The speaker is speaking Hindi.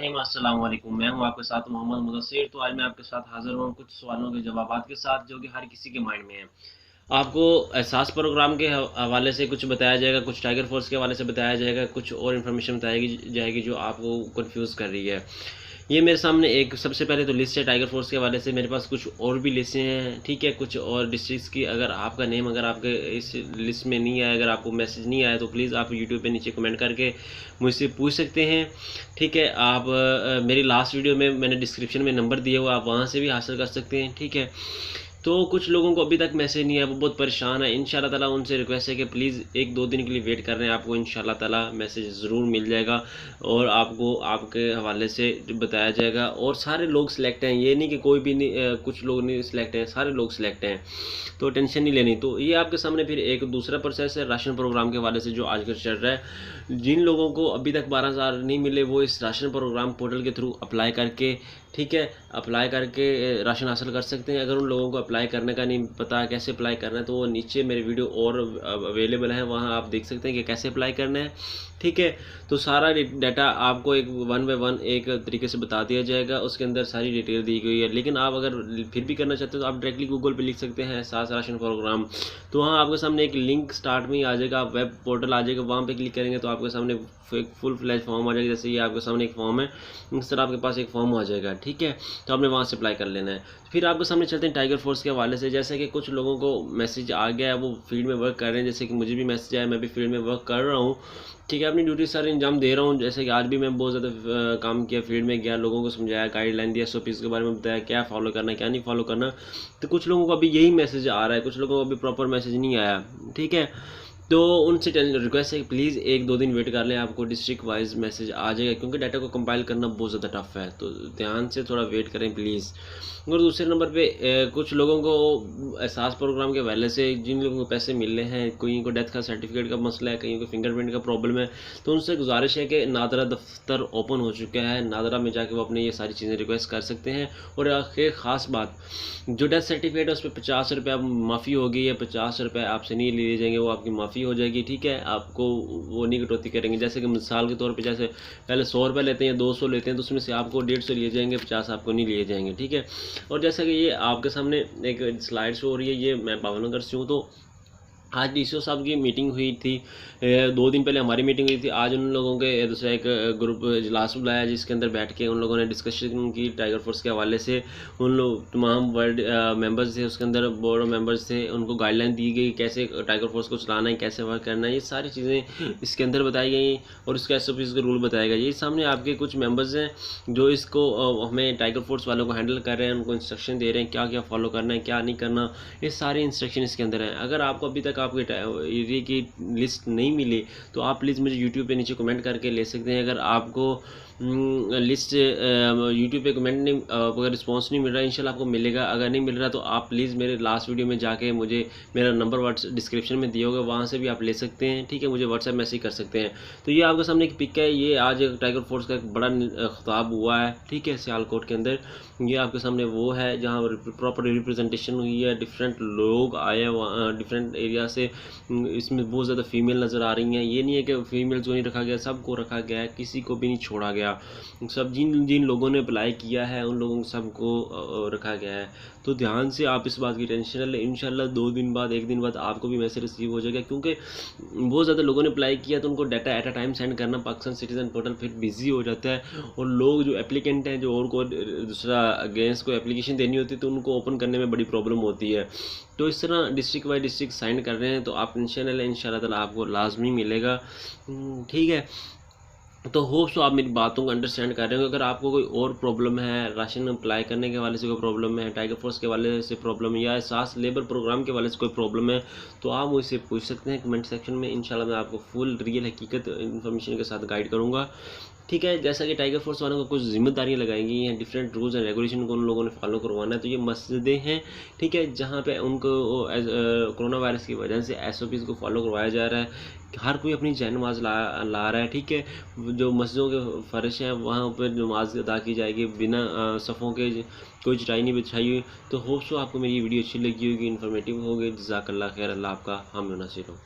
अस्सलाम वालेकुम। मैं हूं आपके साथ मोहम्मद मुदस्सिर। तो आज मैं आपके साथ हाज़िर हूं कुछ सवालों के जवाबात के साथ जो कि हर किसी के माइंड में है। आपको एहसास प्रोग्राम के हवाले से कुछ बताया जाएगा, कुछ टाइगर फोर्स के हवाले से बताया जाएगा, कुछ और इन्फॉर्मेशन बताई जाएगी जो आपको कंफ्यूज कर रही है। ये मेरे सामने एक सबसे पहले तो लिस्ट है टाइगर फोर्स के हवाले से। मेरे पास कुछ और भी लिस्टें हैं, ठीक है, कुछ और डिस्ट्रिक्ट्स की। अगर आपका नेम अगर आपके इस लिस्ट में नहीं आया, अगर आपको मैसेज नहीं आया, तो प्लीज़ आप यूट्यूब पे नीचे कमेंट करके मुझसे पूछ सकते हैं, ठीक है। आप मेरी लास्ट वीडियो में मैंने डिस्क्रिप्शन में नंबर दिया हुआ, आप वहाँ से भी हासिल कर सकते हैं, ठीक है। तो कुछ लोगों को अभी तक मैसेज नहीं आया, वो बहुत परेशान है। इंशाल्लाह ताला उनसे रिक्वेस्ट है कि प्लीज़ 1-2 दिन के लिए वेट कर रहे हैं। आपको इंशाल्लाह ताला मैसेज ज़रूर मिल जाएगा और आपको आपके हवाले से बताया जाएगा। और सारे लोग सिलेक्ट हैं, ये नहीं कि कोई भी नहीं, कुछ लोग नहीं सिलेक्ट हैं, सारे लोग सिलेक्ट हैं, तो टेंशन नहीं लेनी। तो ये आपके सामने फिर एक दूसरा प्रोसेस है राशन प्रोग्राम के हवाले से जो आजकल चल रहा है। जिन लोगों को अभी तक 12,000 नहीं मिले, वो इस राशन प्रोग्राम पोर्टल के थ्रू अप्लाई करके, ठीक है, अप्लाई करके राशन हासिल कर सकते हैं। अगर उन लोगों को अप्लाई करने का नहीं पता कैसे अप्लाई करना है, तो वो नीचे मेरे वीडियो और अवेलेबल है, वहाँ आप देख सकते हैं कि कैसे अप्लाई करना है, ठीक है। तो सारा डाटा आपको एक 1 बाय 1 एक तरीके से बता दिया जाएगा, उसके अंदर सारी डिटेल दी गई है। लेकिन आप अगर फिर भी करना चाहते हो तो आप डायरेक्टली गूगल पे लिख सकते हैं एहसास राशन प्रोग्राम, तो वहाँ आपके सामने एक लिंक स्टार्ट में ही आ जाएगा, वेब पोर्टल आ जाएगा, वहाँ पे क्लिक करेंगे तो आपके सामने एक फुल फ्लैश फॉर्म आ जाएगा। जैसे ये आपके सामने एक फॉर्म है, इस तरह आपके पास एक फॉर्म आ जाएगा, ठीक है। तो आपने वहाँ से अप्लाई कर लेना है। फिर आपके सामने चलते हैं टाइगर फोर्स के हवाले से। जैसे कि कुछ लोगों को मैसेज आ गया है, वो फील्ड में वर्क कर रहे हैं, जैसे कि मुझे भी मैसेज आया, मैं भी फील्ड में वर्क कर रहा हूँ, ठीक है, अपनी ड्यूटी सारे अंजाम दे रहा हूँ। जैसे कि आज भी मैं बहुत ज़्यादा काम किया, फील्ड में गया, लोगों को समझाया, गाइडलाइन दिया, SOPs के बारे में बताया, क्या फॉलो करना है क्या नहीं फॉलो करना। तो कुछ लोगों को अभी यही मैसेज आ रहा है, कुछ लोगों को अभी प्रॉपर मैसेज नहीं आया, ठीक है। तो उनसे रिक्वेस्ट है कि प्लीज़ 1-2 दिन वेट कर लें, आपको डिस्ट्रिक्ट वाइज मैसेज आ जाएगा, क्योंकि डाटा को कंपाइल करना बहुत ज़्यादा टफ है, तो ध्यान से थोड़ा वेट करें प्लीज़। और दूसरे नंबर पे कुछ लोगों को एहसास प्रोग्राम के हवाले से जिन लोगों को पैसे मिल रहे हैं, कहीं को डेथ का सर्टिफिकेट का मसला है, कहीं को फिंगरप्रिंट का प्रॉब्लम है, तो उनसे गुजारिश है कि नादरा दफ्तर ओपन हो चुका है, नादरा में जाके वो अपने ये सारी चीज़ें रिक्वेस्ट कर सकते हैं। और एक ख़ास बात, जो डेथ सर्टिफिकेट है उस पर 50 रुपये माफ़ी होगी, या 50 रुपये आपसे नहीं लिए जाएंगे, वो आपकी माफ़ी हो जाएगी, ठीक है। आपको वो नहीं कटौती करेंगे। जैसे कि मिसाल के तौर पे जैसे पहले 100 रुपये लेते हैं या 200 लेते हैं, तो उसमें से आपको 150 लिए जाएंगे, 50 आपको नहीं लिए जाएंगे, ठीक है। और जैसा कि ये आपके सामने एक स्लाइड शो हो रही है, ये मैं भावनगर से हूँ। तो आज DCO साहब की मीटिंग हुई थी, 2 दिन पहले हमारी मीटिंग हुई थी। आज उन लोगों के दूसरा एक ग्रुप इजलास बुलाया, जिसके अंदर बैठ के उन लोगों ने डिस्कशन की टाइगर फोर्स के हवाले से। उन लोग तमाम वर्ल्ड मेंबर्स थे, उसके अंदर बोर्ड मेंबर्स थे, उनको गाइडलाइन दी गई कैसे टाइगर फोर्स को चलाना है, कैसे वर्क करना है, ये सारी चीज़ें इसके अंदर बताई गई। और इसका SOPs का रूल बताया गया। ये सामने आपके कुछ मेंबर्स हैं जो इसको हमें टाइगर फोर्स वालों को हैंडल कर रहे हैं, उनको इंस्ट्रक्शन दे रहे हैं क्या क्या फॉलो करना है क्या नहीं करना, ये सारे इंस्ट्रक्शन इसके अंदर हैं। अगर आपको अभी तक आपके एरिया की लिस्ट नहीं मिली, तो आप प्लीज़ मुझे यूट्यूब पे नीचे कमेंट करके ले सकते हैं। अगर आपको लिस्ट यूट्यूब पे कमेंट नहीं, अगर रिस्पांस नहीं मिल रहा है, इंशाल्लाह आपको मिलेगा। अगर नहीं मिल रहा तो आप प्लीज़ मेरे लास्ट वीडियो में जाके मुझे मेरा नंबर व्हाट्सएप डिस्क्रिप्शन में दिया होगा, वहाँ से भी आप ले सकते हैं, ठीक है, मुझे व्हाट्सएप मैसेज कर सकते हैं। तो ये आपके सामने एक पिक है, ये आज टाइगर फोर्स का एक बड़ा खिताब हुआ है, ठीक है, सियालकोट के अंदर। ये आपके सामने वो है जहाँ प्रॉपर रिप्रेजेंटेशन हुई है, डिफरेंट लोग आए वहाँ डिफरेंट एरिया से। इसमें बहुत ज़्यादा फीमेल नज़र आ रही हैं। ये नहीं है कि फीमेल को नहीं रखा गया, सबको रखा गया है, किसी को भी नहीं छोड़ा गया। सब जिन जिन लोगों ने अप्लाई किया है उन लोगों सबको रखा गया है। तो ध्यान से आप इस बात की टेंशन न लें, इंशाल्लाह 2 दिन बाद 1 दिन बाद आपको भी मैसेज रिसीव हो जाएगा, क्योंकि बहुत ज़्यादा लोगों ने अप्लाई किया, तो उनको data at a time send करना पाकिस्तान सिटीज़न पोर्टल फिर बिजी हो जाता है। और लोग जो एप्लीकेंट हैं, जो और को दूसरा अगेंस्ट को एप्लीकेशन देनी होती है, तो उनको ओपन करने में बड़ी प्रॉब्लम होती है। तो इस तरह डिस्ट्रिक्ट वाइज डिस्ट्रिक्ट साइन कर रहे हैं, तो आप इंशाल्लाह ताला आपको लाजमी मिलेगा, ठीक है। तो होप सो आप मेरी बातों को अंडरस्टैंड कर रहे हो। अगर आपको कोई और प्रॉब्लम है, राशन अप्लाई करने के हवाले से कोई प्रॉब्लम है, टाइगर फोर्स के हवाले से प्रॉब्लम है, या एहसास लेबर प्रोग्राम के हवाले से कोई प्रॉब्लम है, तो आप मुझसे पूछ सकते हैं कमेंट सेक्शन में। इंशाल्लाह मैं आपको फुल रियल हकीकत इन्फॉर्मेशन के साथ गाइड करूँगा, ठीक है। जैसा कि टाइगर फोर्स वालों को कुछ जिम्मेदारियां लगाई गई हैं, डिफरेंट रूल्स एंड रेगुलेशन को उन लोगों ने फॉलो करवाना है। तो ये मस्जिदें हैं, ठीक है, जहाँ पे उनको कोरोना वायरस की वजह से SOPs को फॉलो करवाया जा रहा है। हर कोई अपनी जान नमाज ला रहा है, ठीक है। जो मस्जिदों के फ़र्श हैं वहाँ पर नमाज अदा की जाएगी बिना सफ़ों के, कोई चटाई नहीं बिछाई हुई। तो होप सो आपको मेरी वीडियो अच्छी लगी होगी, इन्फॉर्मेटिव होगी। जज़ाकल्लाह खैर, अल्लाह आपका हामी व नासिर हो।